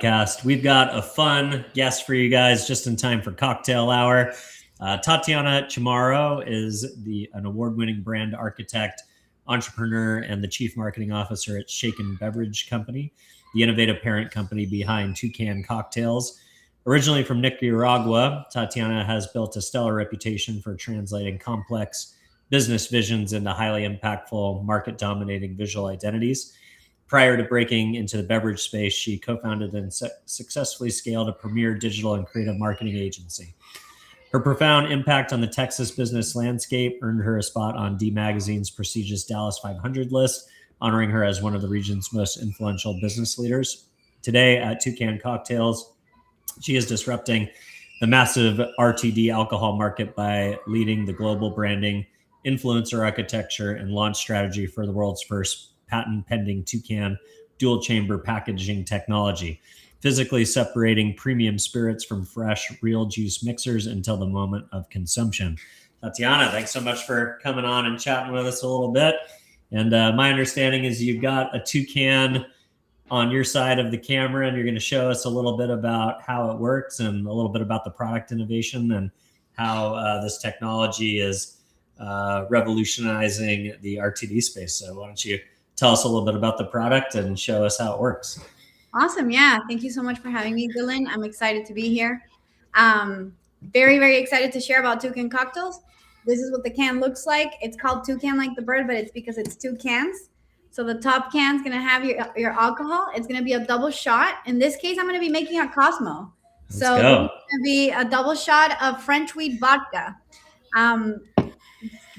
podcast. We've got a fun guest for you guys just in time for cocktail hour. Tatiana Chamorro is an award-winning brand architect, entrepreneur, and the chief marketing officer at Beverage company, the innovative parent company behind Toucan Cocktails. Originally from Nicaragua, Tatiana has built a stellar reputation for translating complex business visions into highly impactful, market-dominating visual identities. Prior to breaking into the beverage space, she co-founded and successfully scaled a premier digital and creative marketing agency. Her profound impact on the Texas business landscape earned her a spot on D Magazine's prestigious Dallas 500 list, honoring her as one of the region's most influential business leaders. Today at Toucan Cocktails, she is disrupting the massive RTD alcohol market by leading the global branding, influencer architecture, and launch strategy for the world's first patent-pending Toucan dual-chamber packaging technology, physically separating premium spirits from fresh, real juice mixers until the moment of consumption. Tatiana, thanks so much for coming on and chatting with us a little bit. And my understanding is you've got a Toucan on your side of the camera, and you're going to show us a little bit about how it works and a little bit about the product innovation and how this technology is revolutionizing the RTD space. So why don't you tell us a little bit about the product and show us how it works. Awesome. Yeah. Thank you so much for having me, Dylan. I'm excited to be here. Very, very excited to share about Toucan Cocktails. This is what the can looks like. It's called Toucan like the bird, but it's because it's two cans. So the top can's going to have your alcohol. It's going to be a double shot. In this case, I'm going to be making a Cosmo. So it's going to be a double shot of French wheat vodka.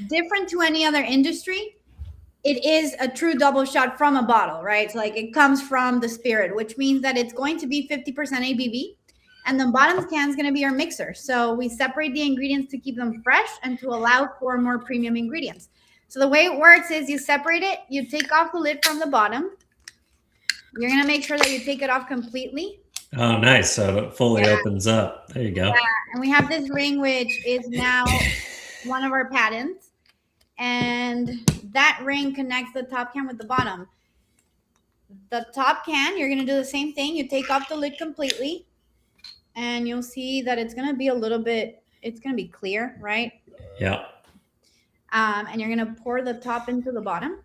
Different to any other industry, it is a true double shot from a bottle, right? So like it comes from the spirit, which means that it's going to be 50% ABV. And the bottom can is going to be our mixer. So we separate the ingredients to keep them fresh and to allow for more premium ingredients. So the way it works is you separate it, you take off the lid from the bottom. You're going to make sure that you take it off completely. Oh, nice. So it fully opens up. There you go. Yeah. And we have this ring, which is now one of our patents. And that ring connects the top can with the bottom. The top can, you're going to do the same thing. You take off the lid completely, and you'll see that it's going to be a little bit, it's going to be clear, right? Yeah. And you're going to pour the top into the bottom.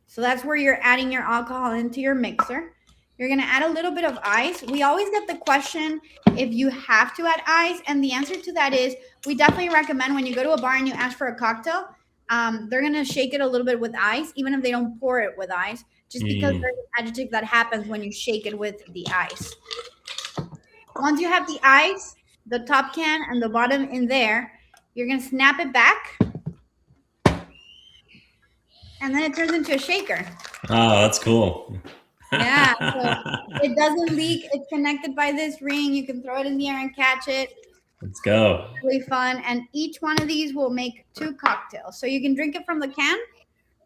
So that's where you're adding your alcohol into your mixer. You're going to add a little bit of ice. We always get the question if you have to add ice. And the answer to that is we definitely recommend when you go to a bar and you ask for a cocktail, they're going to shake it a little bit with ice, even if they don't pour it with ice, just because there's an adjective that happens when you shake it with the ice. Once you have the ice, the top can and the bottom in there, you're going to snap it back. And then it turns into a shaker. Oh, that's cool. Yeah. So it doesn't leak. It's connected by this ring. You can throw it in the air and catch it. Let's go. Really fun. And each one of these will make 2 cocktails. So you can drink it from the can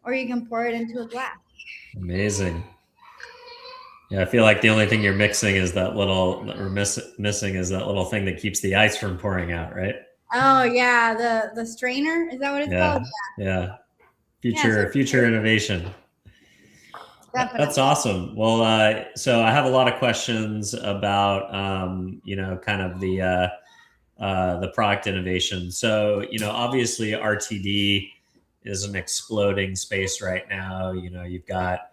or you can pour it into a glass. Amazing. Yeah, I feel like the only thing you're mixing is that little, or missing is that little thing that keeps the ice from pouring out, right? Oh, yeah. The strainer. Is that what it's called? Yeah. Future innovation. Definitely. That's awesome. Well, so I have a lot of questions about, kind of the product innovation. So, obviously RTD is an exploding space right now. You've got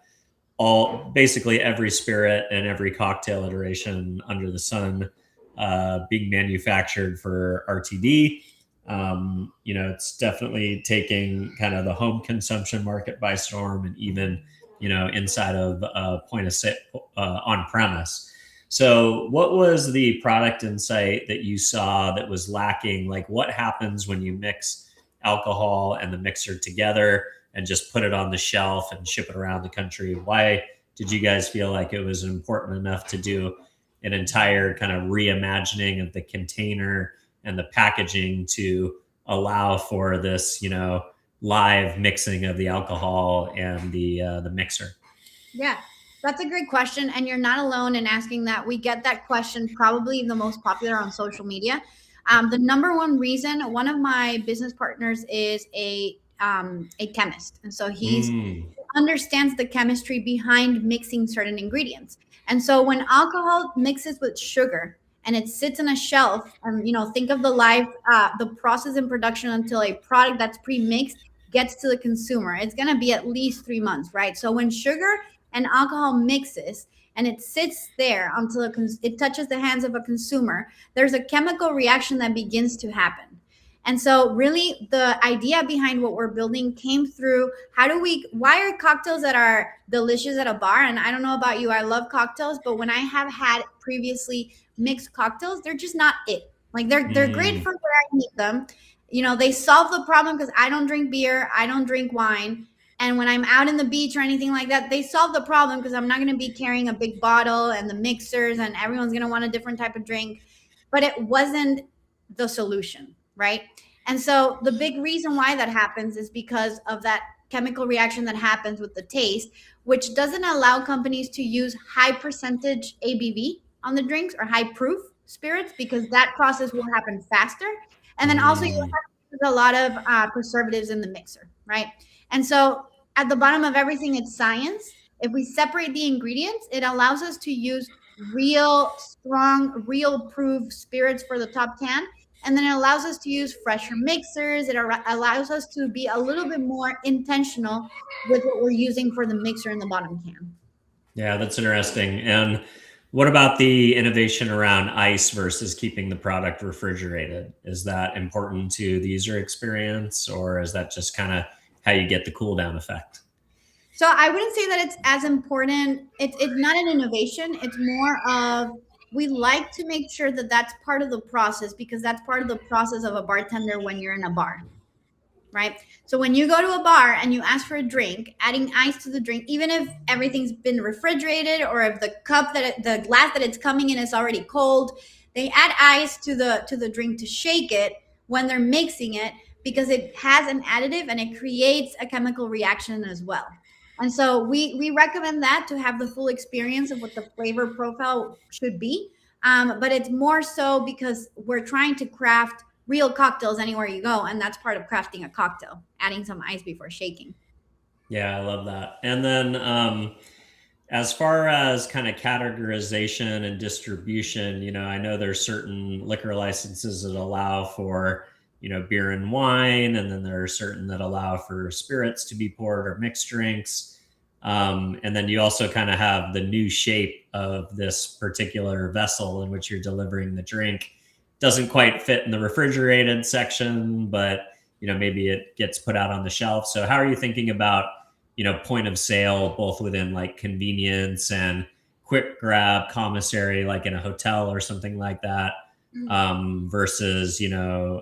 basically every spirit and every cocktail iteration under the sun being manufactured for RTD. It's definitely taking kind of the home consumption market by storm, and even, inside of point of sale on premise. So what was the product insight that you saw that was lacking? Like, what happens when you mix alcohol and the mixer together and just put it on the shelf and ship it around the country? Why did you guys feel like it was important enough to do an entire kind of reimagining of the container and the packaging to allow for this, live mixing of the alcohol and the mixer? Yeah, that's a great question. And you're not alone in asking that. We get that question, probably the most popular on social media. The number one reason, one of my business partners is a chemist. And so he understands the chemistry behind mixing certain ingredients. And so when alcohol mixes with sugar and it sits on a shelf, and think of the process and production until a product that's pre-mixed gets to the consumer, it's going to be at least 3 months, right? So when sugar and alcohol mixes and it sits there until it touches the hands of a consumer, there's a chemical reaction that begins to happen. And so really the idea behind what we're building came through why are cocktails that are delicious at a bar? And I don't know about you, I love cocktails, but when I have had previously mixed cocktails, they're just not it. Like they're great for where I need them. They solve the problem because I don't drink beer, I don't drink wine. And when I'm out in the beach or anything like that, they solve the problem because I'm not going to be carrying a big bottle and the mixers and everyone's going to want a different type of drink. But it wasn't the solution, right? And so the big reason why that happens is because of that chemical reaction that happens with the taste, which doesn't allow companies to use high percentage ABV on the drinks or high proof spirits, because that process will happen faster. And then also you have to use a lot of preservatives in the mixer, right? And so at the bottom of everything, it's science. If we separate the ingredients, it allows us to use real strong, real proof spirits for the top can. And then it allows us to use fresher mixers. It allows us to be a little bit more intentional with what we're using for the mixer in the bottom can. Yeah, that's interesting. And what about the innovation around ice versus keeping the product refrigerated? Is that important to the user experience, or is that just kind of how you get the cool down effect? So I wouldn't say that it's as important. It's not an innovation. It's more of, we like to make sure that that's part of the process, because that's part of the process of a bartender when you're in a bar, right? So when you go to a bar and you ask for a drink, adding ice to the drink, even if everything's been refrigerated or if the the glass that it's coming in is already cold, they add ice to the drink to shake it when they're mixing it, because it has an additive and it creates a chemical reaction as well. And so we recommend that to have the full experience of what the flavor profile should be. But it's more so because we're trying to craft real cocktails anywhere you go. And that's part of crafting a cocktail, adding some ice before shaking. Yeah, I love that. And then as far as kind of categorization and distribution, I know there's certain liquor licenses that allow for beer and wine, and then there are certain that allow for spirits to be poured or mixed drinks. And then you also kind of have the new shape of this particular vessel in which you're delivering the drink. Doesn't quite fit in the refrigerated section, but maybe it gets put out on the shelf. So how are you thinking about point of sale, both within like convenience and quick grab commissary, like in a hotel or something like that? Versus, what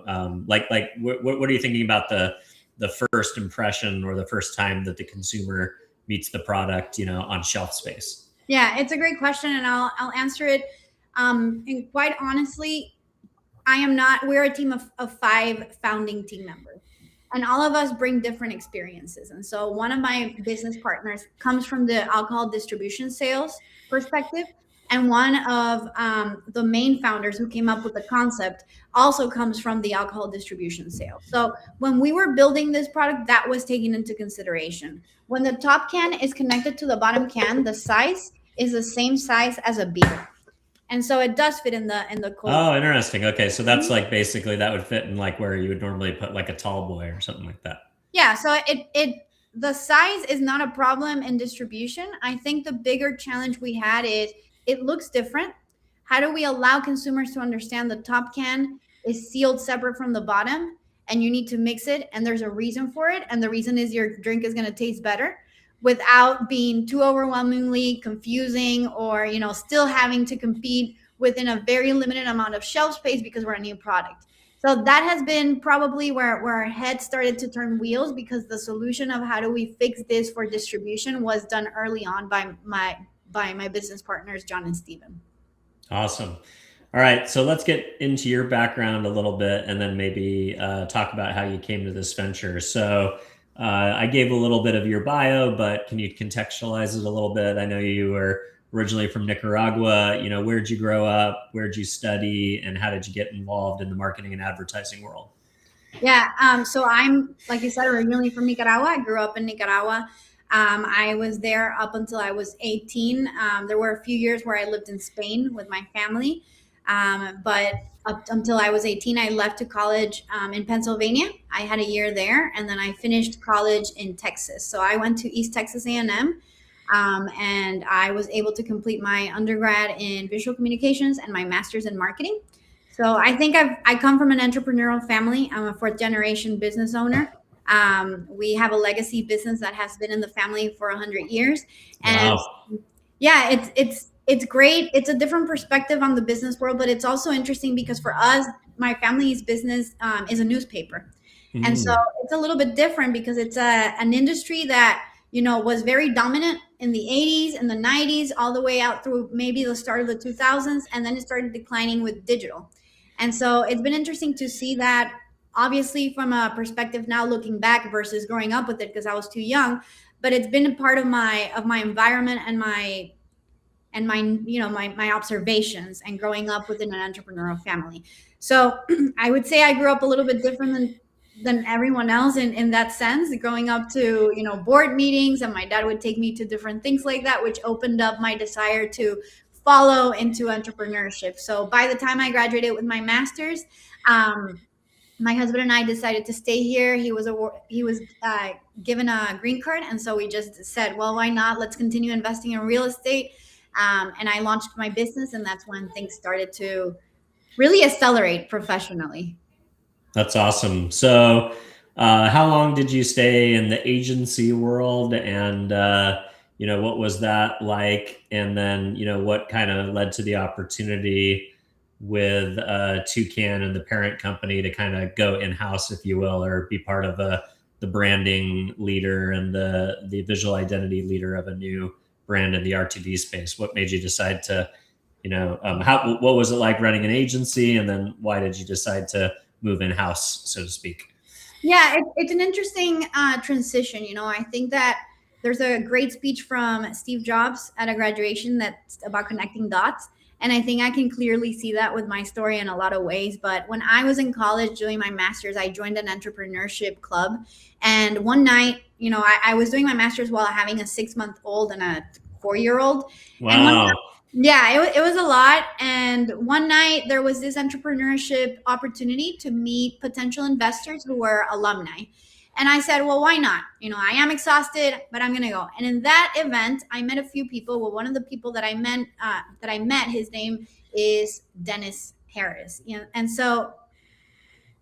are you thinking about the first impression or the first time that the consumer meets the product, on shelf space? Yeah, it's a great question, and I'll answer it. And quite honestly, we're a team of 5 founding team members, and all of us bring different experiences. And so one of my business partners comes from the alcohol distribution sales perspective. And one of the main founders who came up with the concept also comes from the alcohol distribution sales. So when we were building this product, that was taken into consideration. When the top can is connected to the bottom can, the size is the same size as a beer. And so it does fit in the cold. Oh, interesting. Okay. So that's like basically that would fit in like where you would normally put like a tall boy or something like that. Yeah. So the size is not a problem in distribution. I think the bigger challenge we had is it looks different. How do we allow consumers to understand the top can is sealed separate from the bottom, and you need to mix it, and there's a reason for it, and the reason is your drink is going to taste better without being too overwhelmingly confusing, or still having to compete within a very limited amount of shelf space because we're a new product. So that has been probably where our head started to turn wheels, because the solution of how do we fix this for distribution was done early on by my business partners, John and Steven. Awesome. All right. So let's get into your background a little bit, and then maybe talk about how you came to this venture. So I gave a little bit of your bio, but can you contextualize it a little bit? I know you were originally from Nicaragua. Where'd you grow up? Where'd you study? And how did you get involved in the marketing and advertising world? Yeah. So I'm, like you said, originally from Nicaragua. I grew up in Nicaragua. I was there up until I was 18. There were a few years where I lived in Spain with my family, but up until I was 18, I left to college in Pennsylvania. I had a year there, and then I finished college in Texas. So I went to East Texas A&M, and I was able to complete my undergrad in visual communications and my master's in marketing. So I think I come from an entrepreneurial family. I'm a fourth generation business owner. We have a legacy business that has been in the family for 100 years, and Wow. yeah, it's great. It's a different perspective on the business world, but it's also interesting because for us, my family's business is a newspaper, and so Mm. it's a little bit different because it's an industry that was very dominant in the 80s and the 90s, all the way out through maybe the start of the 2000s, and then it started declining with digital. And so it's been interesting to see that, obviously from a perspective now looking back versus growing up with it because I was too young, but it's been a part of my environment and my observations and growing up within an entrepreneurial family. So I would say I grew up a little bit different than everyone else in that sense, growing up to board meetings, and my dad would take me to different things like that, which opened up my desire to follow into entrepreneurship. So by the time I graduated with my master's, um, my husband and I decided to stay here. He was given a green card, and so we just said, well, why not? Let's continue investing in real estate. And I launched my business, and that's when things started to really accelerate professionally. That's awesome. So, how long did you stay in the agency world, and what was that like? And then, what kind of led to the opportunity with Toucan and the parent company to kind of go in house, if you will, or be part of the branding leader and the visual identity leader of a new brand in the RTD space? What made you decide to, what was it like running an agency, and then why did you decide to move in house, so to speak? Yeah, it's an interesting transition. I think that there's a great speech from Steve Jobs at a graduation that's about connecting dots. And I think I can clearly see that with my story in a lot of ways. But when I was in college doing my master's, I joined an entrepreneurship club. And one night, I was doing my master's while having a 6-month-old and a 4-year old. And one Wow. Yeah, it was a lot. And one night there was this entrepreneurship opportunity to meet potential investors who were alumni. And I said, well, why not? I am exhausted, but I'm gonna go. And in that event, I met a few people. Well, one of the people that I met, his name is Dennis Harris. And so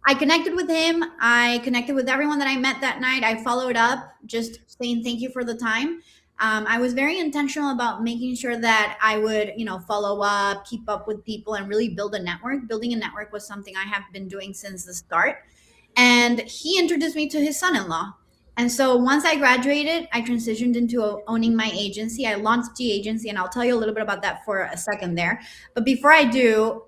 I connected with him. I connected with everyone that I met that night. I followed up, just saying thank you for the time. I was very intentional about making sure that I would, follow up, keep up with people, and really build a network. Building a network was something I have been doing since the start. And he introduced me to his son-in-law. And so once I graduated, I transitioned into owning my agency. I launched the agency, and I'll tell you a little bit about that for a second there. But before I do,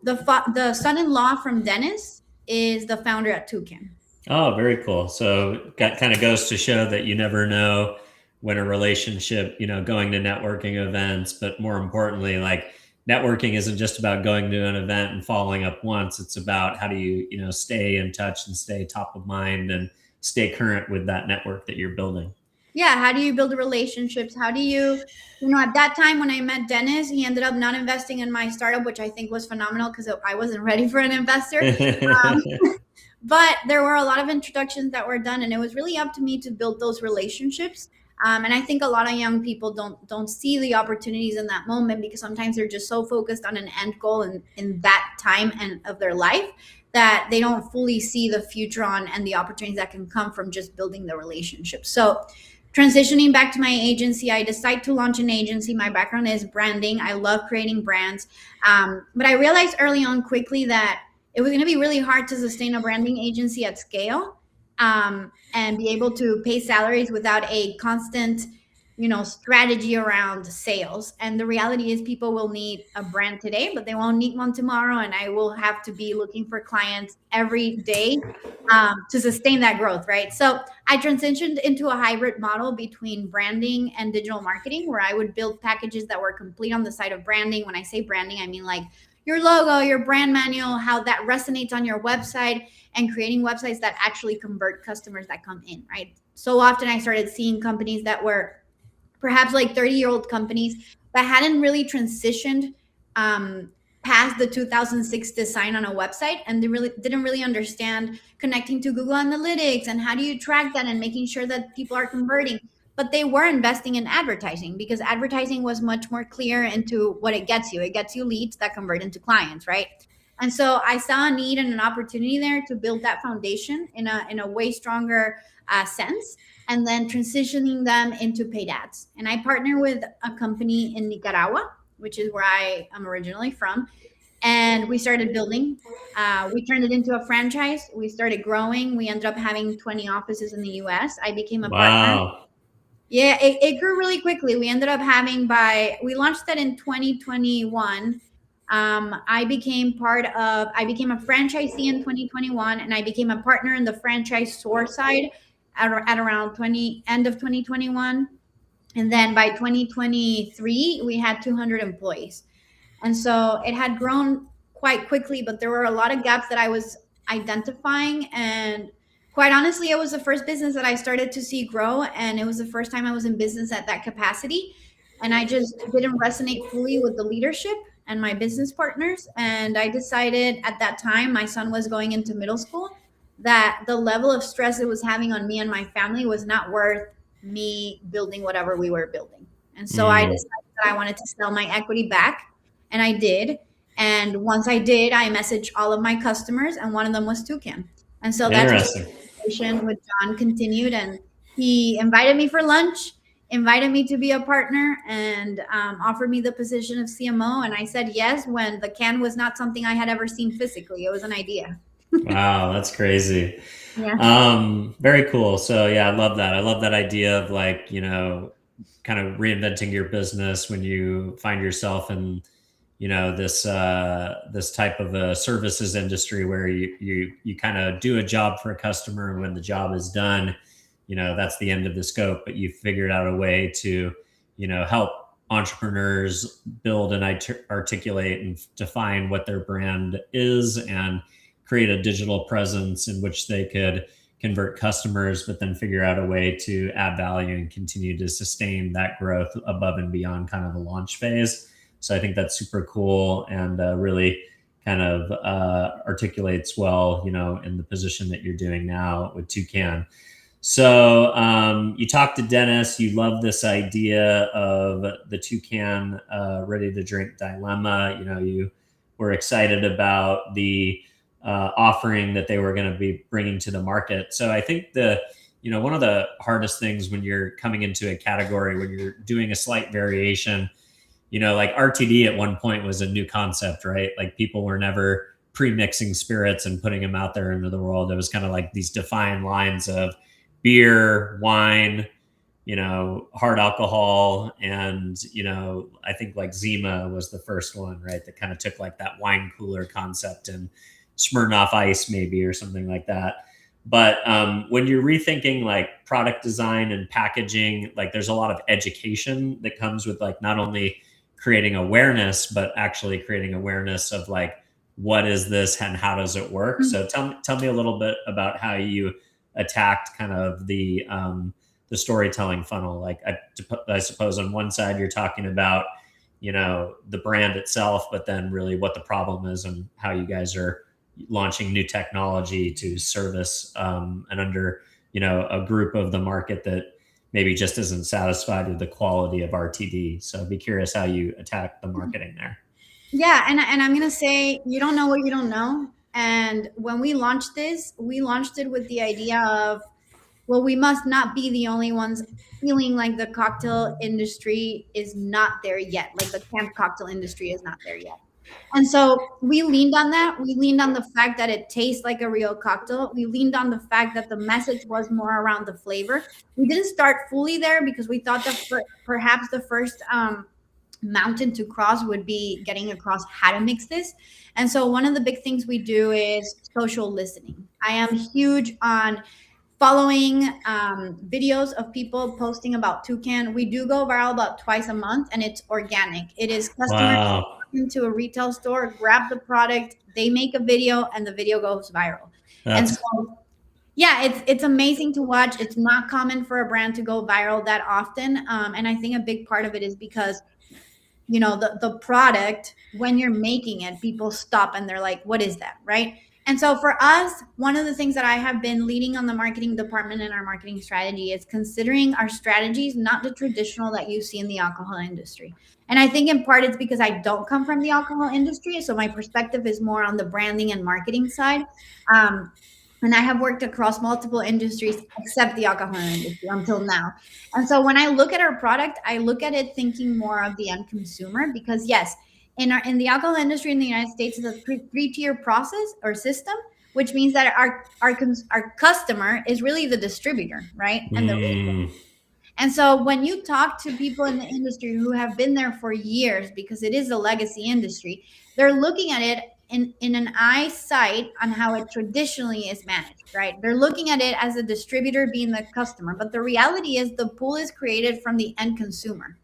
the son-in-law from Dennis is the founder at Toucan. Oh, very cool. So that kind of goes to show that you never know when a relationship, going to networking events, but more importantly, like networking isn't just about going to an event and following up once. It's about how do you, stay in touch and stay top of mind and stay current with that network that you're building. Yeah, how do you build relationships? How do at that time when I met Dennis, he ended up not investing in my startup, which I think was phenomenal because I wasn't ready for an investor. Um, but there were a lot of introductions that were done, and it was really up to me to build those relationships. And I think a lot of young people don't see the opportunities in that moment because sometimes they're just so focused on an end goal in that time and of their life that they don't fully see the future on and the opportunities that can come from just building the relationship. So transitioning back to my agency, I decided to launch an agency. My background is branding. I love creating brands. But I realized early on quickly that it was going to be really hard to sustain a branding agency at scale, and be able to pay salaries without a constant, strategy around sales. And the reality is people will need a brand today, but they won't need one tomorrow. And I will have to be looking for clients every day to sustain that growth, right? So I transitioned into a hybrid model between branding and digital marketing, where I would build packages that were complete on the side of branding. When I say branding, I mean like your logo, your brand manual, how that resonates on your website, and creating websites that actually convert customers that come in, right? so often I started seeing companies that were perhaps like 30-year-old companies that hadn't really transitioned um, past the 2006 design on a website, and they really didn't really understand connecting to Google Analytics and how do you track that and making sure that people are converting. But they were investing in advertising because advertising was much more clear into what it gets you. It gets you leads that convert into clients, right? And so I saw a need and an opportunity there to build that foundation in a way stronger sense, and then transitioning them into paid ads. And I partner with a company in Nicaragua, which is where I am originally from. And we started building. We turned it into a franchise. We started growing. We ended up having 20 offices in the US. I became a partner. Wow. Yeah, it grew really quickly. We ended up having we launched that in 2021. I became a franchisee in 2021, and I became a partner in the franchise store side at around end of 2021. And then by 2023, we had 200 employees. And so it had grown quite quickly, but there were a lot of gaps that I was identifying. And quite honestly, it was the first business that I started to see grow. And it was the first time I was in business at that capacity. And I just didn't resonate fully with the leadership and my business partners. And I decided at that time, my son was going into middle school, that the level of stress it was having on me and my family was not worth me building whatever we were building. And so I Mm, decided that I wanted to sell my equity back, and I did. And once I did, I messaged all of my customers, and one of them was Toucan. And so that's where interesting. the conversation with John continued. And he invited me for lunch, invited me to be a partner, and offered me the position of CMO. And I said yes when the can was not something I had ever seen physically. It was an idea. Wow, that's crazy. Yeah. Very cool. So yeah, I love that. I love that idea of like, kind of reinventing your business when you find yourself in, this type of a services industry where you kind of do a job for a customer, and when the job is done, that's the end of the scope, but you figured out a way to, help entrepreneurs build and articulate and define what their brand is, and create a digital presence in which they could convert customers, but then figure out a way to add value and continue to sustain that growth above and beyond kind of the launch phase. So I think that's super cool, and really kind of articulates well, in the position that you're doing now with Toucan. So you talked to Dennis. You love this idea of the Toucan ready to drink dilemma. You were excited about the offering that they were going to be bringing to the market. So I think one of the hardest things when you're coming into a category, when you're doing a slight variation, like RTD at one point was a new concept, right? Like people were never pre-mixing spirits and putting them out there into the world. It was kind of like these defined lines of beer, wine, hard alcohol. And, I think like Zima was the first one, right? That kind of took like that wine cooler concept and Smirnoff Ice maybe, or something like that. But when you're rethinking like product design and packaging, like there's a lot of education that comes with like not only creating awareness, but actually creating awareness of like, what is this and how does it work? So tell me a little bit about how you attacked kind of the storytelling funnel. Like I suppose on one side you're talking about, the brand itself, but then really what the problem is and how you guys are launching new technology to service and under a group of the market that maybe just isn't satisfied with the quality of RTD. So I'd be curious how you attack the marketing there. Yeah, and I'm gonna say you don't know what you don't know. And when we launched this, we launched it with the idea of, well, we must not be the only ones feeling like the cocktail industry is not there yet. Like the camp cocktail industry is not there yet. And so we leaned on that. We leaned on the fact that it tastes like a real cocktail. We leaned on the fact that the message was more around the flavor. We didn't start fully there because we thought that perhaps the first mountain to cross would be getting across how to mix this. And so one of the big things we do is social listening. I am huge on following videos of people posting about Toucan. We do go viral about twice a month, and it's organic. It is customers Wow. into a retail store, grab the product, they make a video, and the video goes viral. And That's so Yeah, it's amazing to watch. It's not common for a brand to go viral that often, and I think a big part of it is because the product, when you're making it, people stop and they're like, what is that, right? And so for us, one of the things that I have been leading on the marketing department and our marketing strategy is considering our strategies not the traditional that you see in the alcohol industry. And I think in part it's because I don't come from the alcohol industry, so my perspective is more on the branding and marketing side. um, and I have worked across multiple industries except the alcohol industry until now. And so when I look at our product, I look at it thinking more of the end consumer, because yes, in the alcohol industry in the United States is a three-tier process or system, which means that our customer is really the distributor, right? And the Mm, and so when you talk to people in the industry who have been there for years, because it is a legacy industry, they're looking at it in an eyesight on how it traditionally is managed, right? They're looking at it as a distributor being the customer. But the reality is the pool is created from the end consumer.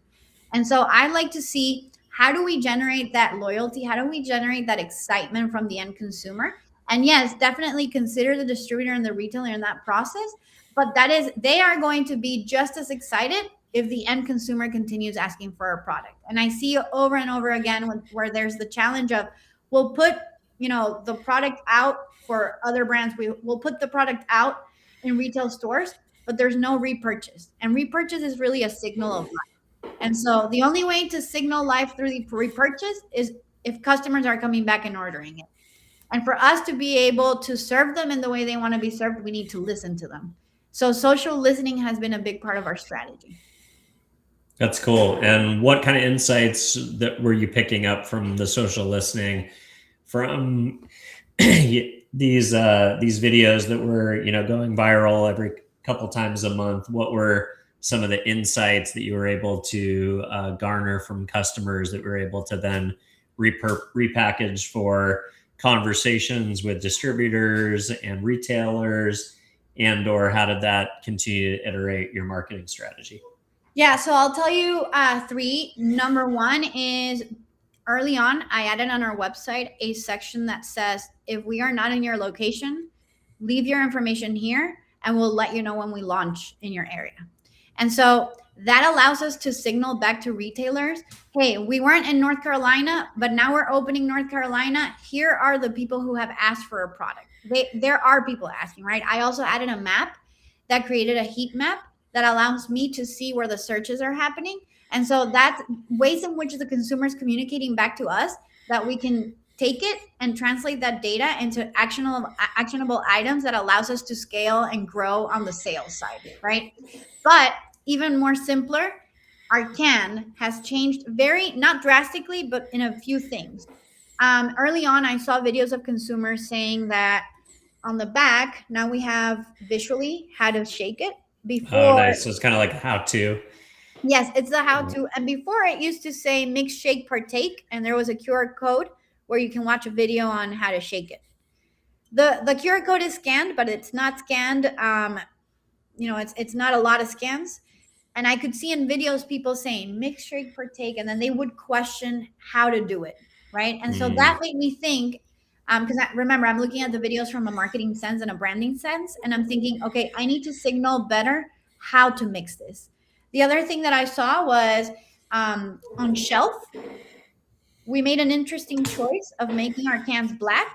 And so I like to see, how do we generate that loyalty? How do we generate that excitement from the end consumer? And yes, definitely consider the distributor and the retailer in that process. But they are going to be just as excited if the end consumer continues asking for a product. And I see over and over again where there's the challenge of, we'll put the product out for other brands. Will put the product out in retail stores, but there's no repurchase. And repurchase is really a signal of, and so the only way to signal life through the repurchase is if customers are coming back and ordering it. And for us to be able to serve them in the way they want to be served, we need to listen to them. So social listening has been a big part of our strategy. that's cool. And what kind of insights that were you picking up from the social listening from these videos that were going viral every couple times a month? What were some of the insights that you were able to garner from customers that were able to then repackage for conversations with distributors and retailers, and or how did that continue to iterate your marketing strategy? Yeah, so I'll tell you three. Number one is, early on, I added on our website a section that says, if we are not in your location, leave your information here and we'll let you know when we launch in your area. And so that allows us to signal back to retailers, hey, we weren't in North Carolina, but now we're opening North Carolina. Here are the people who have asked for a product. There are people asking, right? I also added a map that created a heat map that allows me to see where the searches are happening. And so that's ways in which the consumer is communicating back to us, that we can take it and translate that data into actionable items that allows us to scale and grow on the sales side, right? But even more simpler, our can has changed, very not drastically, but in a few things. Early on, I saw videos of consumers saying that on the back, now we have visually how to shake it. Oh, Before, nice. So it's kind of like how to. yes, it's the how to. And before, it used to say mix, shake, partake, and there was a QR code where you can watch a video on how to shake it. The QR code is scanned, but it's not scanned. It's not a lot of scans. And I could see in videos people saying mix, shake, partake, and then they would question how to do it, right? And so Mm. that made me think, because remember, I'm looking at the videos from a marketing sense and a branding sense, and I'm thinking, okay, I need to signal better how to mix this. The other thing that I saw was, on shelf, we made an interesting choice of making our cans black,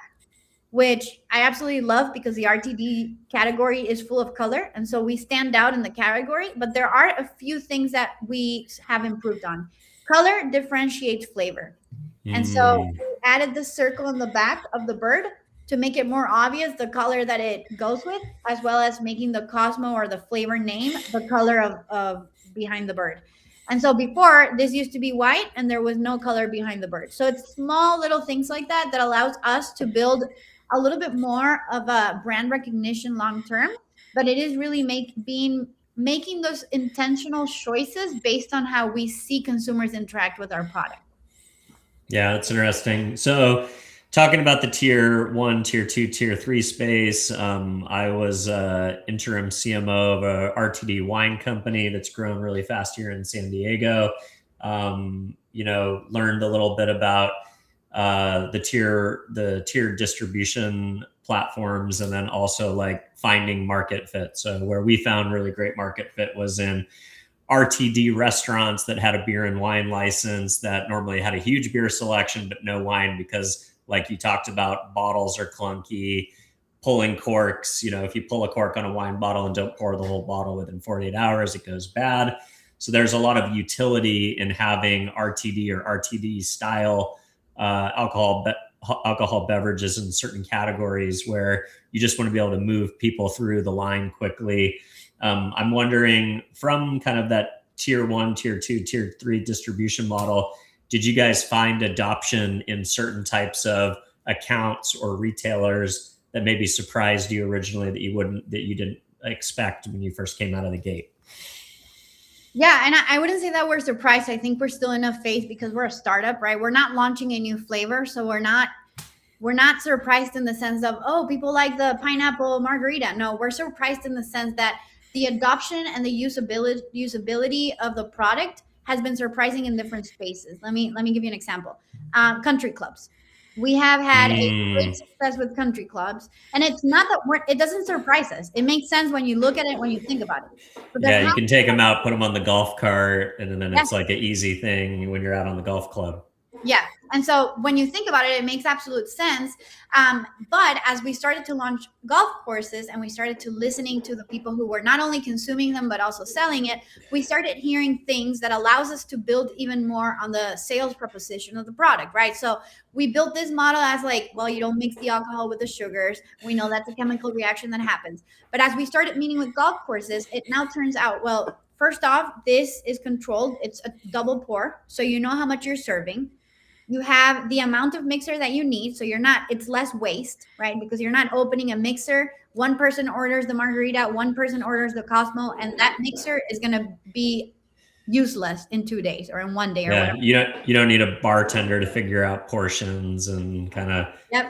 which I absolutely love because the RTD category is full of color. And so we stand out in the category. But there are a few things that we have improved on. Color differentiates flavor. And so Mm. we added the circle in the back of the bird to make it more obvious the color that it goes with, as well as making the Cosmo or the flavor name the color of behind the bird. And so before, this used to be white and there was no color behind the bird. So it's small little things like that that allows us to build a little bit more of a brand recognition long term. But it is really making those intentional choices based on how we see consumers interact with our product. Yeah, that's interesting. So, talking about the tier one, tier two, tier three space, I was interim CMO of a RTD wine company that's grown really fast here in San Diego. Learned a little bit about the tier distribution platforms, and then also like finding market fit. So where we found really great market fit was in RTD restaurants that had a beer and wine license that normally had a huge beer selection, but no wine because, like you talked about, bottles are clunky, pulling corks. If you pull a cork on a wine bottle and don't pour the whole bottle within 48 hours, it goes bad. So there's a lot of utility in having RTD or RTD style alcohol beverages in certain categories where you just want to be able to move people through the line quickly. I'm wondering, from kind of that tier 1, tier 2, tier 3 distribution model, did you guys find adoption in certain types of accounts or retailers that maybe surprised you originally that you didn't expect when you first came out of the gate? Yeah, and I wouldn't say that we're surprised. I think we're still in a phase because we're a startup, right? We're not launching a new flavor, so we're not surprised in the sense of, oh, people like the pineapple margarita. No, we're surprised in the sense that the adoption and the usability of the product has been surprising in different spaces. Let me give you an example. Country clubs. We have had a great success with country clubs, and it's not that it doesn't surprise us. It makes sense when you look at it, when you think about it. But yeah, you can take them out, put them on the golf cart, and then it's like an easy thing when you're out on the golf club. Yeah. And so when you think about it, it makes absolute sense. But as we started to launch golf courses and we started to listening to the people who were not only consuming them, but also selling it, we started hearing things that allows us to build even more on the sales proposition of the product, right? So we built this model as like, well, you don't mix the alcohol with the sugars. We know that's a chemical reaction that happens. But as we started meeting with golf courses, it now turns out, well, first off, this is controlled. It's a double pour. So you know how much you're serving. You have the amount of mixer that you need. So it's less waste, right? Because you're not opening a mixer. One person orders the margarita, one person orders the Cosmo, and that mixer is going to be useless in 2 days or in 1 day or whatever. You don't need a bartender to figure out portions and kind of,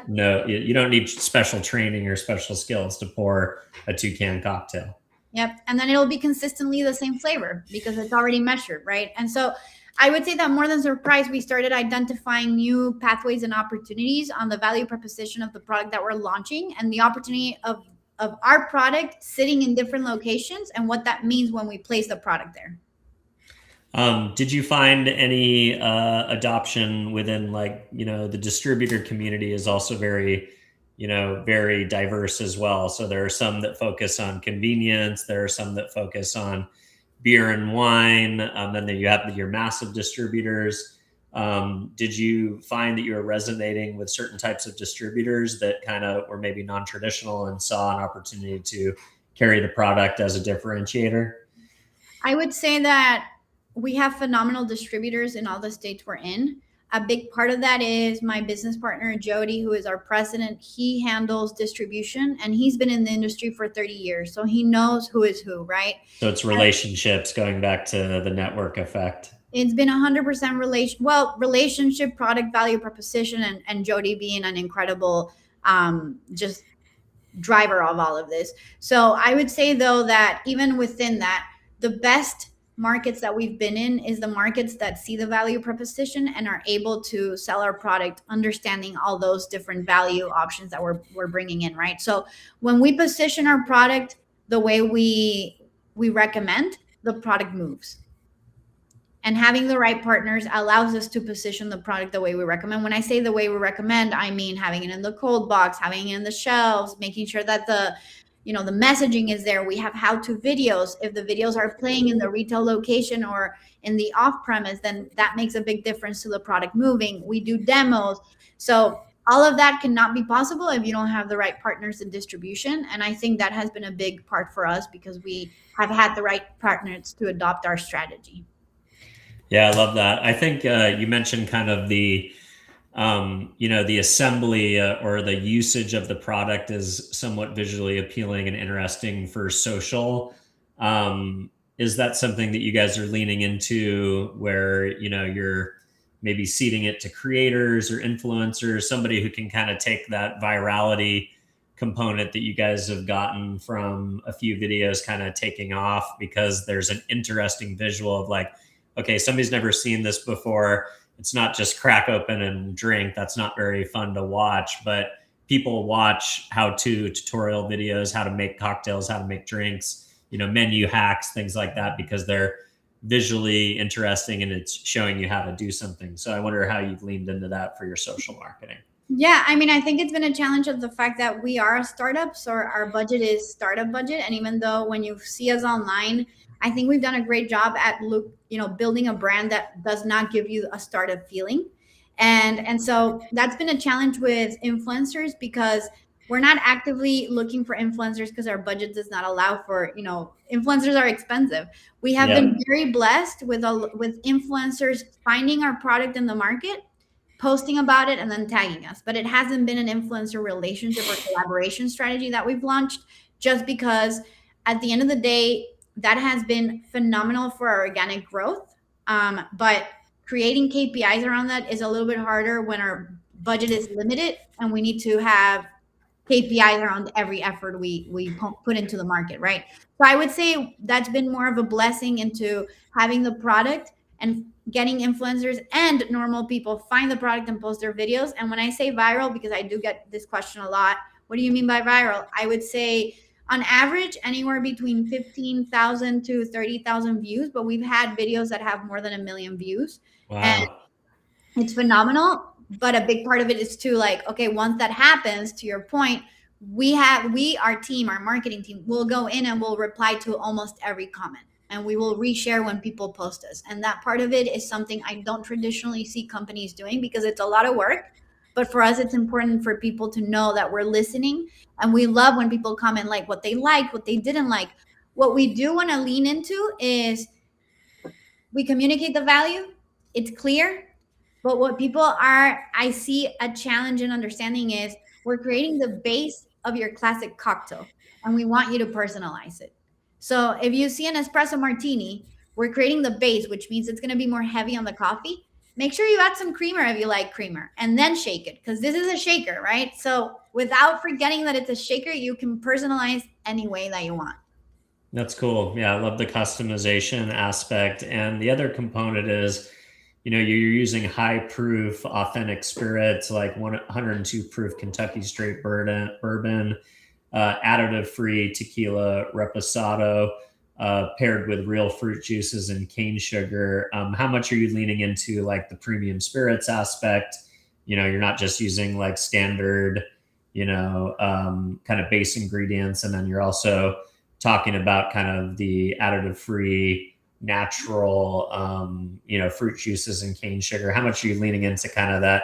no, you don't need special training or special skills to pour a Toucan cocktail. Yep. And then it'll be consistently the same flavor because it's already measured, right? And so I would say that more than surprise, we started identifying new pathways and opportunities on the value proposition of the product that we're launching and the opportunity of our product sitting in different locations and what that means when we place the product there. Did you find any adoption within the distributor community is also very diverse as well. So there are some that focus on convenience. There are some that focus on beer and wine. Then you have your massive distributors. Did you find that you were resonating with certain types of distributors that kind of were maybe non-traditional and saw an opportunity to carry the product as a differentiator? I would say that we have phenomenal distributors in all the states we're in. A big part of that is my business partner, Jody, who is our president. He handles distribution and he's been in the industry for 30 years. So he knows who is who, right? So it's relationships, going back to the network effect. It's been 100% relationship, product value proposition, and Jody being an incredible just driver of all of this. So I would say, though, that even within that, the best markets that we've been in is the markets that see the value proposition and are able to sell our product, understanding all those different value options that we're bringing in, right? So when we position our product the way we recommend, the product moves. And having the right partners allows us to position the product the way we recommend. When I say the way we recommend, I mean having it in the cold box, having it in the shelves, making sure that the messaging is there. We have how-to videos. If the videos are playing in the retail location or in the off-premise, then that makes a big difference to the product moving. We do demos. So all of that cannot be possible if you don't have the right partners in distribution. And I think that has been a big part for us because we have had the right partners to adopt our strategy. Yeah, I love that. I think you mentioned kind of the the assembly or the usage of the product is somewhat visually appealing and interesting for social. Is that something that you guys are leaning into where, you're maybe seeding it to creators or influencers, somebody who can kind of take that virality component that you guys have gotten from a few videos kind of taking off because there's an interesting visual of like, okay, somebody's never seen this before. It's not just crack open and drink. That's not very fun to watch, but people watch how-to tutorial videos, how to make cocktails, how to make drinks, menu hacks, things like that, because they're visually interesting and it's showing you how to do something. So I wonder how you've leaned into that for your social marketing. Yeah, I mean, I think it's been a challenge of the fact that we are a startup, so our budget is startup budget. And even though when you see us online, I think we've done a great job at building a brand that does not give you a startup feeling. And so that's been a challenge with influencers because we're not actively looking for influencers because our budget does not allow for, influencers are expensive. We have been very blessed with influencers finding our product in the market, posting about it, and then tagging us. But it hasn't been an influencer relationship or collaboration strategy that we've launched, just because at the end of the day, that has been phenomenal for our organic growth. But creating KPIs around that is a little bit harder when our budget is limited and we need to have KPIs around every effort we put into the market, right? So I would say that's been more of a blessing into having the product and getting influencers and normal people find the product and post their videos. And when I say viral, because I do get this question a lot, what do you mean by viral? I would say on average, anywhere between 15,000 to 30,000 views, but we've had videos that have more than 1 million views. Wow. And it's phenomenal. But a big part of it is too, like, okay, once that happens, to your point, our team, our marketing team will go in and will reply to almost every comment. And we will reshare when people post us. And that part of it is something I don't traditionally see companies doing because it's a lot of work. But for us, it's important for people to know that we're listening. And we love when people comment like what they liked, what they didn't like. What we do want to lean into is we communicate the value. It's clear. But what I see a challenge in understanding is we're creating the base of your classic cocktail and we want you to personalize it. So if you see an espresso martini, we're creating the base, which means it's going to be more heavy on the coffee. Make sure you add some creamer if you like creamer and then shake it because this is a shaker, right? So without forgetting that it's a shaker, you can personalize any way that you want. That's cool. Yeah, I love the customization aspect. And the other component is, you're using high proof, authentic spirits like 102 proof Kentucky straight bourbon, additive free tequila reposado, paired with real fruit juices and cane sugar. How much are you leaning into like the premium spirits aspect? You're not just using like standard, kind of base ingredients. And then you're also talking about kind of the additive free, natural, fruit juices and cane sugar. How much are you leaning into kind of that,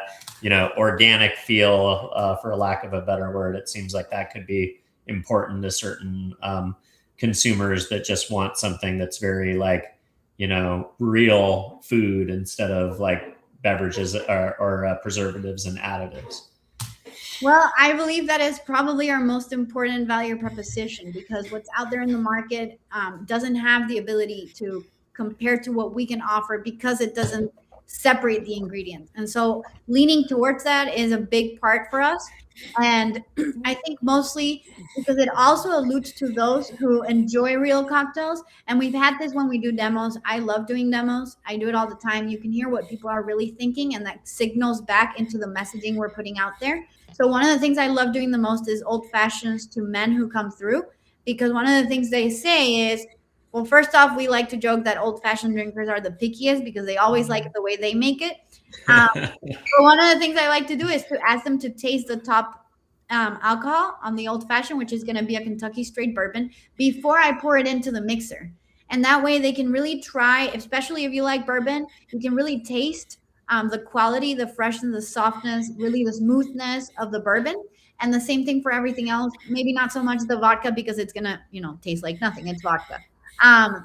organic feel, for a lack of a better word? It seems like that could be important to certain consumers that just want something that's very like, real food instead of like beverages or preservatives and additives. Well, I believe that is probably our most important value proposition because what's out there in the market doesn't have the ability to compare to what we can offer because it doesn't separate the ingredients. And so leaning towards that is a big part for us. And I think mostly because it also alludes to those who enjoy real cocktails. And we've had this when we do demos. I love doing demos. I do it all the time. You can hear what people are really thinking, and that signals back into the messaging we're putting out there. So one of the things I love doing the most is old fashions to men who come through, because one of the things they say is, well, first off, we like to joke that old fashioned drinkers are the pickiest because they always like it the way they make it. But one of the things I like to do is to ask them to taste the top alcohol on the old fashioned, which is going to be a Kentucky straight bourbon, before I pour it into the mixer. And that way they can really try, especially if you like bourbon, you can really taste the quality, the freshness, the softness, really the smoothness of the bourbon. And the same thing for everything else. Maybe not so much the vodka because it's going to, taste like nothing. It's vodka.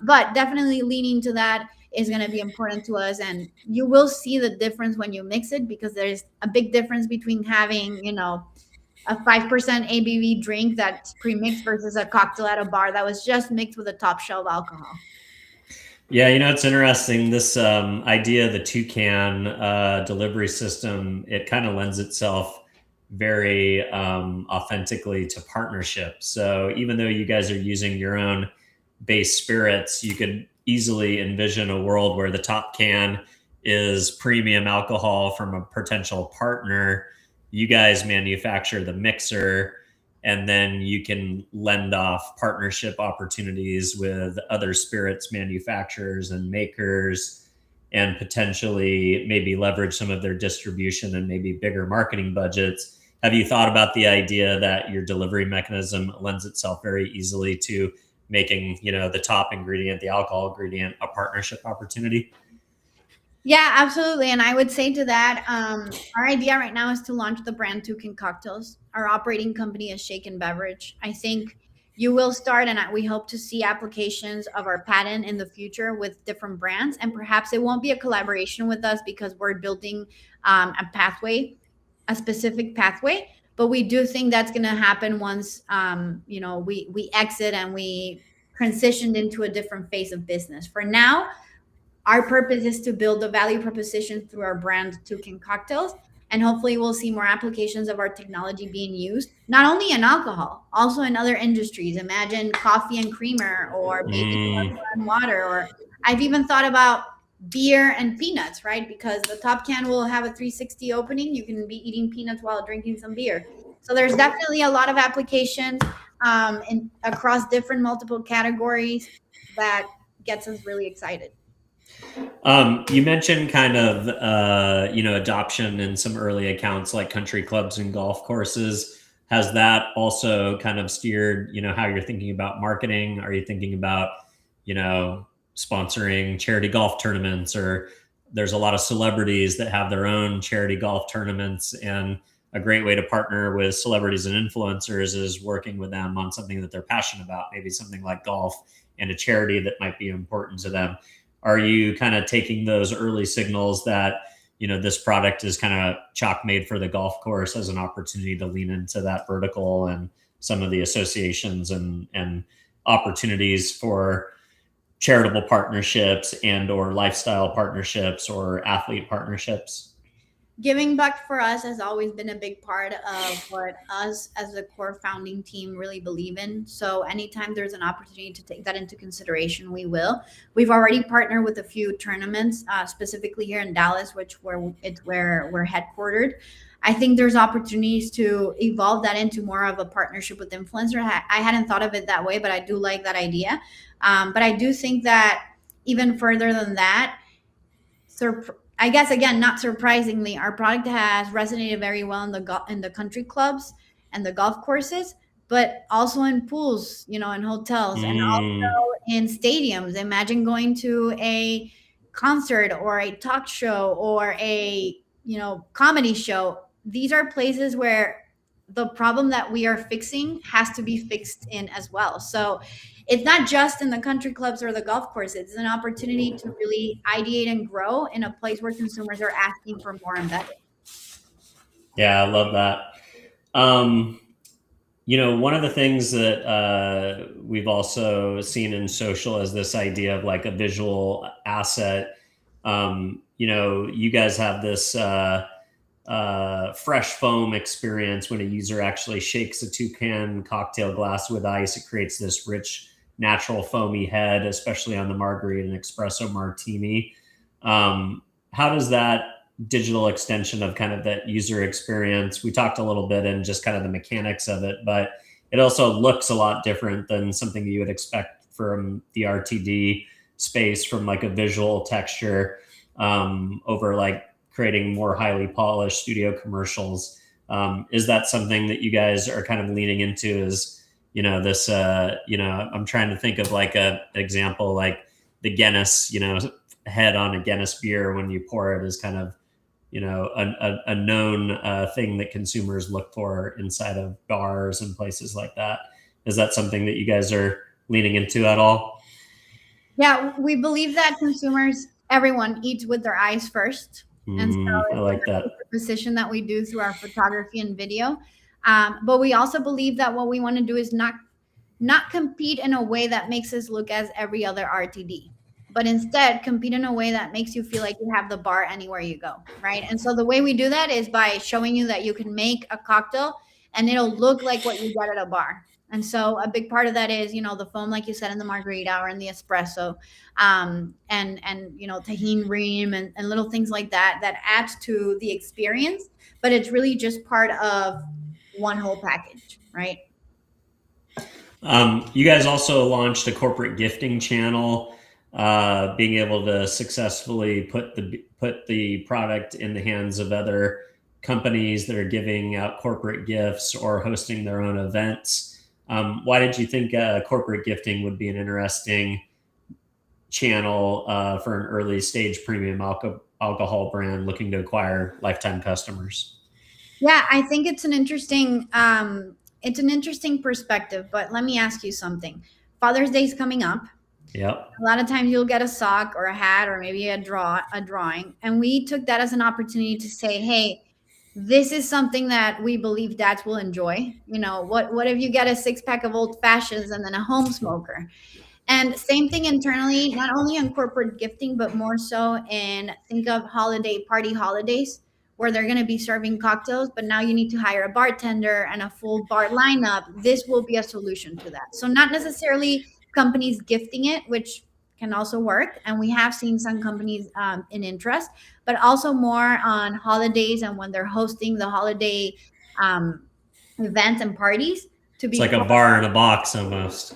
But definitely leaning to that is going to be important to us. And you will see the difference when you mix it because there's a big difference between having, a 5% ABV drink that's pre-mixed versus a cocktail at a bar that was just mixed with a top shelf alcohol. Yeah, it's interesting. This idea of the Toucan delivery system, it kind of lends itself very authentically to partnership. So even though you guys are using your own base spirits, you could easily envision a world where the top can is premium alcohol from a potential partner, you guys manufacture the mixer, and then you can lend off partnership opportunities with other spirits manufacturers and makers, and potentially maybe leverage some of their distribution and maybe bigger marketing budgets. Have you thought about the idea that your delivery mechanism lends itself very easily to making, the top ingredient, the alcohol ingredient, a partnership opportunity? Yeah, absolutely. And I would say to that, our idea right now is to launch the brand Toucan Cocktails. Our operating company is Shaken Beverage. I think you will start, and we hope to see applications of our patent in the future with different brands. And perhaps it won't be a collaboration with us because we're building a pathway, a specific pathway. But we do think that's going to happen once, we exit and we transitioned into a different phase of business. For now, our purpose is to build a value proposition through our brand Toucan Cocktails, and hopefully we'll see more applications of our technology being used, not only in alcohol, also in other industries. Imagine coffee and creamer, or maybe Mm. and water, or I've even thought about beer and peanuts, right? Because the top can will have a 360 opening. You can be eating peanuts while drinking some beer. So there's definitely a lot of applications across different multiple categories that gets us really excited. You mentioned kind of adoption in some early accounts like country clubs and golf courses. Has that also kind of steered how you're thinking about marketing? Are you thinking about you know sponsoring charity golf tournaments, or there's a lot of celebrities that have their own charity golf tournaments, and a great way to partner with celebrities and influencers is working with them on something that they're passionate about, maybe something like golf, and a charity that might be important to them. Are you kind of taking those early signals that this product is kind of chalk made for the golf course as an opportunity to lean into that vertical and some of the associations and opportunities for charitable partnerships and or lifestyle partnerships or athlete partnerships? Giving back for us has always been a big part of what us as the core founding team really believe in. So anytime there's an opportunity to take that into consideration, we will. We've already partnered with a few tournaments, specifically here in Dallas, where we're headquartered. I think there's opportunities to evolve that into more of a partnership with influencer. I hadn't thought of it that way, but I do like that idea. But I do think that even further than that, I guess again, not surprisingly, our product has resonated very well in the country clubs and the golf courses, but also in pools, in hotels, and Mm. also in stadiums. Imagine going to a concert or a talk show or a comedy show. These are places where the problem that we are fixing has to be fixed in as well. So it's not just in the country clubs or the golf courses. It's an opportunity to really ideate and grow in a place where consumers are asking for more and better. Yeah, I love that. Um, one of the things that we've also seen in social is this idea of like a visual asset. You guys have this fresh foam experience when a user actually shakes a toucan cocktail glass with ice. It creates this rich, natural foamy head, especially on the margarita and espresso martini. How does that digital extension of kind of that user experience? We talked a little bit in just kind of the mechanics of it, but it also looks a lot different than something you would expect from the RTD space, from like a visual texture, over like creating more highly polished studio commercials. Is that something that you guys are kind of leaning into? Is this I'm trying to think of like an example, like the Guinness head on a Guinness beer when you pour it is kind of a known thing that consumers look for inside of bars and places like that. Is that something that you guys are leaning into at all? Yeah, we believe that consumers, everyone eats with their eyes first. And so I it's like that. a position that we do through our photography and video. But we also believe that what we want to do is not compete in a way that makes us look as every other RTD, but instead compete in a way that makes you feel like you have the bar anywhere you go, right? And so the way we do that is by showing you that you can make a cocktail and it'll look like what you get at a bar. And so a big part of that is, the foam, like you said, in the margarita or in the espresso, and tahine ream and little things like that that adds to the experience. But it's really just part of one whole package, right? You guys also launched a corporate gifting channel, being able to successfully put the product in the hands of other companies that are giving out corporate gifts or hosting their own events. Why did you think corporate gifting would be an interesting channel for an early stage premium alcohol brand looking to acquire lifetime customers? Yeah, I think it's an interesting perspective. But let me ask you something. Father's Day is coming up. Yep. A lot of times you'll get a sock or a hat or maybe a drawing, and we took that as an opportunity to say, hey, this is something that we believe dads will enjoy. What if you get a six-pack of old fashions and then a home smoker? And same thing internally, not only on corporate gifting, but more so in, think of holidays where they're going to be serving cocktails, but now you need to hire a bartender and a full bar lineup. This will be a solution to that. So not necessarily companies gifting it, which can also work. And we have seen some companies in interest, but also more on holidays and when they're hosting the holiday um, events and parties to It's be like a part. bar in a box almost.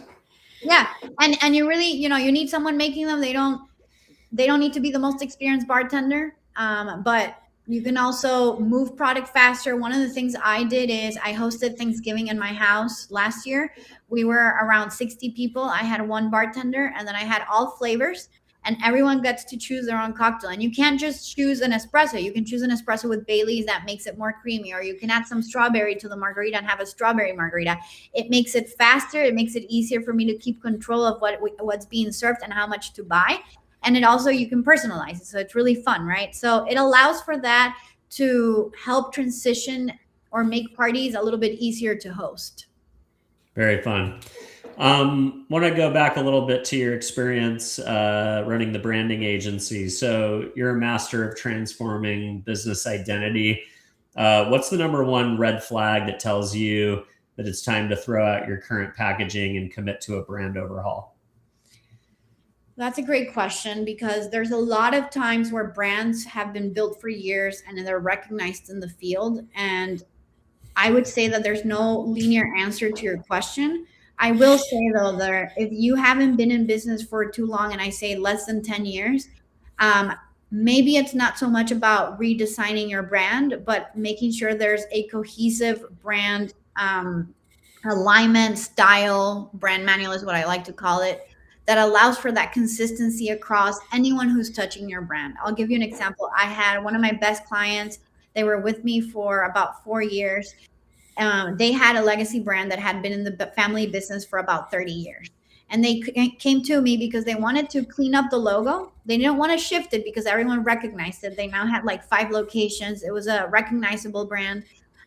Yeah, and you really, you need someone making them. They don't need to be the most experienced bartender, but you can also move product faster. One of the things I did is I hosted Thanksgiving in my house last year. We were around 60 people. I had one bartender, and then I had all flavors, and everyone gets to choose their own cocktail. And you can't just choose an espresso. You can choose an espresso with Bailey's that makes it more creamy, or you can add some strawberry to the margarita and have a strawberry margarita. It makes it faster. It makes it easier for me to keep control of what's being served and how much to buy. And it also, you can personalize it, so it's really fun, right? So it allows for that to help transition or make parties a little bit easier to host. Very fun. Want to go back a little bit to your experience running the branding agency. So you're a master of transforming business identity. What's the number one red flag that tells you that it's time to throw out your current packaging and commit to a brand overhaul? That's a great question, because there's a lot of times where brands have been built for years and they're recognized in the field. And I would say that there's no linear answer to your question. I will say though that if you haven't been in business for too long, and I say less than 10 years, um, maybe it's not so much about redesigning your brand, but making sure there's a cohesive brand alignment, style, brand manual is what I like to call it, that allows for that consistency across anyone who's touching your brand. I'll give you an example. I had one of my best clients. They were with me for about 4 years. They had a legacy brand that had been in the family business for about 30 years. And they came to me because they wanted to clean up the logo. They didn't want to shift it because everyone recognized it. They now had like 5 locations. It was a recognizable brand,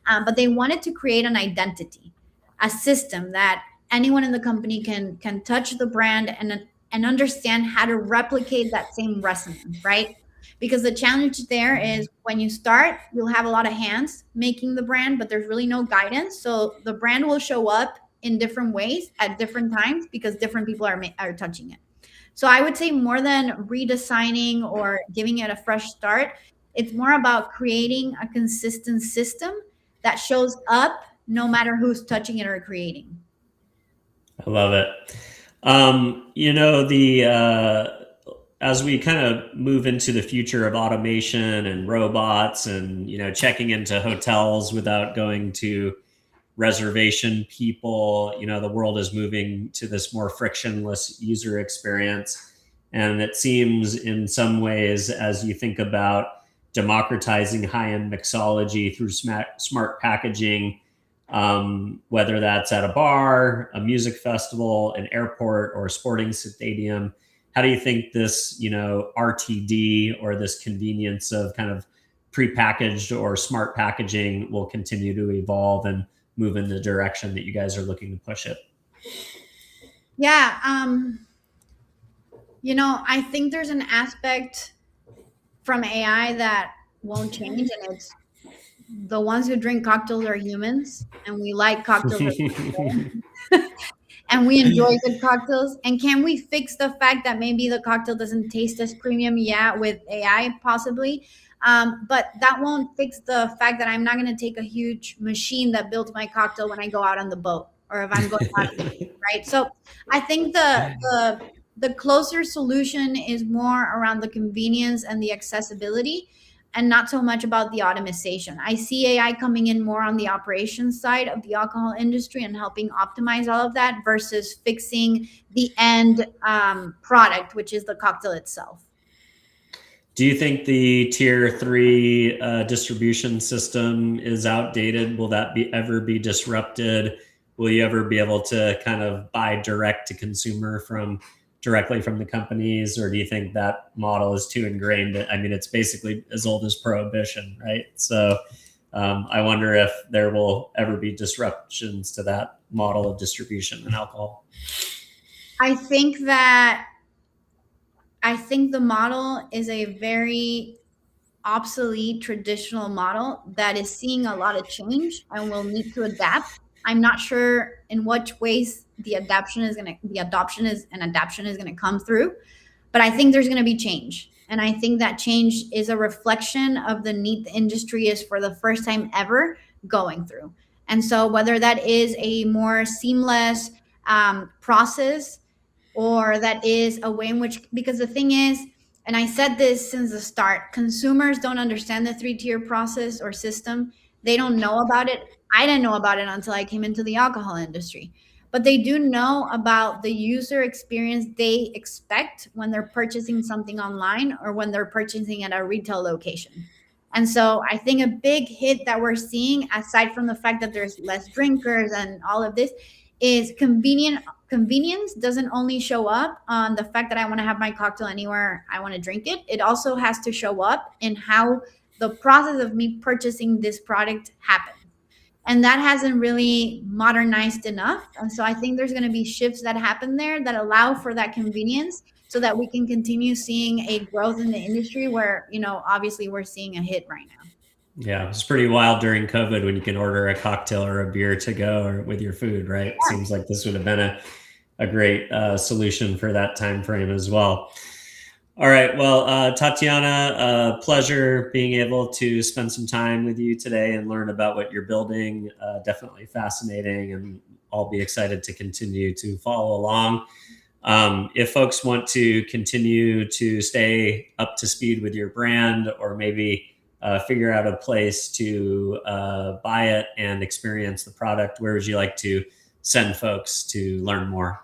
but they wanted to create an identity, a system that anyone in the company can touch the brand and understand how to replicate that same resonance, right? Because the challenge there is when you start, you'll have a lot of hands making the brand, but there's really no guidance. So the brand will show up in different ways at different times because different people are touching it. So I would say more than redesigning or giving it a fresh start, it's more about creating a consistent system that shows up no matter who's touching it or creating. I love it. The as we kind of move into the future of automation and robots and checking into hotels without going to reservation people, the world is moving to this more frictionless user experience. And it seems in some ways, as you think about democratizing high-end mixology through smart packaging, whether that's at a bar, a music festival, an airport, or a sporting stadium. How do you think this, RTD or this convenience of kind of prepackaged or smart packaging will continue to evolve and move in the direction that you guys are looking to push it? Yeah, I think there's an aspect from AI that won't change, and it's the ones who drink cocktails are humans, and we like cocktails and we enjoy good cocktails. And can we fix the fact that maybe the cocktail doesn't taste as premium? Yeah, with AI possibly. But that won't fix the fact that I'm not going to take a huge machine that builds my cocktail when I go out on the boat or if I'm going out, right? So I think the closer solution is more around the convenience and the accessibility, and not so much about the automation. I see AI coming in more on the operations side of the alcohol industry and helping optimize all of that versus fixing the end product, which is the cocktail itself. Do you think the tier 3 distribution system is outdated? Will that ever be disrupted? Will you ever be able to kind of buy direct to consumer directly from the companies, or do you think that model is too ingrained? I mean, it's basically as old as prohibition, right? So I wonder if there will ever be disruptions to that model of distribution in alcohol. I think the model is a very obsolete traditional model that is seeing a lot of change and will need to adapt. I'm not sure in which ways the adoption is going to come through, but I think there's going to be change. And I think that change is a reflection of the need the industry is for the first time ever going through. And so whether that is a more seamless process, or that is a way in which, because the thing is, and I said this since the start, consumers don't understand the 3-tier process or system. They don't know about it. I didn't know about it until I came into the alcohol industry. But they do know about the user experience they expect when they're purchasing something online or when they're purchasing at a retail location. And so I think a big hit that we're seeing, aside from the fact that there's less drinkers and all of this, is convenience doesn't only show up on the fact that I want to have my cocktail anywhere I want to drink it. It also has to show up in how the process of me purchasing this product happens. And that hasn't really modernized enough. And so I think there's going to be shifts that happen there that allow for that convenience so that we can continue seeing a growth in the industry where, obviously we're seeing a hit right now. Yeah, it's pretty wild during COVID when you can order a cocktail or a beer to go or with your food, right? Yeah. It seems like this would have been a great solution for that time frame as well. All right. Well, Tatiana, pleasure being able to spend some time with you today and learn about what you're building. Definitely fascinating, and I'll be excited to continue to follow along. If folks want to continue to stay up to speed with your brand, or maybe figure out a place to buy it and experience the product, where would you like to send folks to learn more?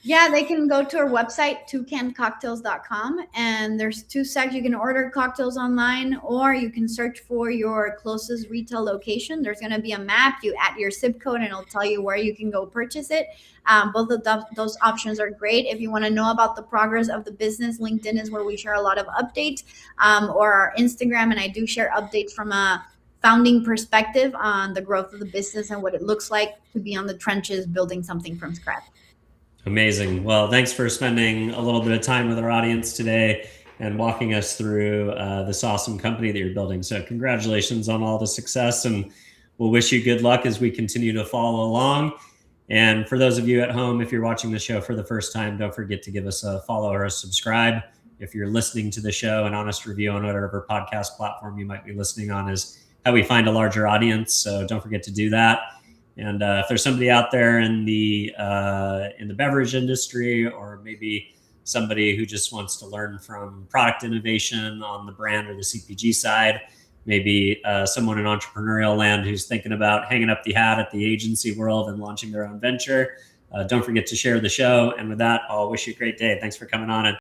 Yeah, they can go to our website, toucancocktails.com, and there's 2 sections. You can order cocktails online, or you can search for your closest retail location. There's going to be a map. You add your zip code, and it'll tell you where you can go purchase it. Both of those options are great. If you want to know about the progress of the business, LinkedIn is where we share a lot of updates, or our Instagram, and I do share updates from a founding perspective on the growth of the business and what it looks like to be on the trenches building something from scratch. Amazing. Well, thanks for spending a little bit of time with our audience today and walking us through this awesome company that you're building. So congratulations on all the success, and we'll wish you good luck as we continue to follow along. And for those of you at home, if you're watching the show for the first time, don't forget to give us a follow or a subscribe. If you're listening to the show, an honest review on whatever podcast platform you might be listening on is how we find a larger audience. So don't forget to do that. And if there's somebody out there in the beverage industry, or maybe somebody who just wants to learn from product innovation on the brand or the CPG side, maybe someone in entrepreneurial land who's thinking about hanging up the hat at the agency world and launching their own venture, don't forget to share the show. And with that, I'll wish you a great day. Thanks for coming on.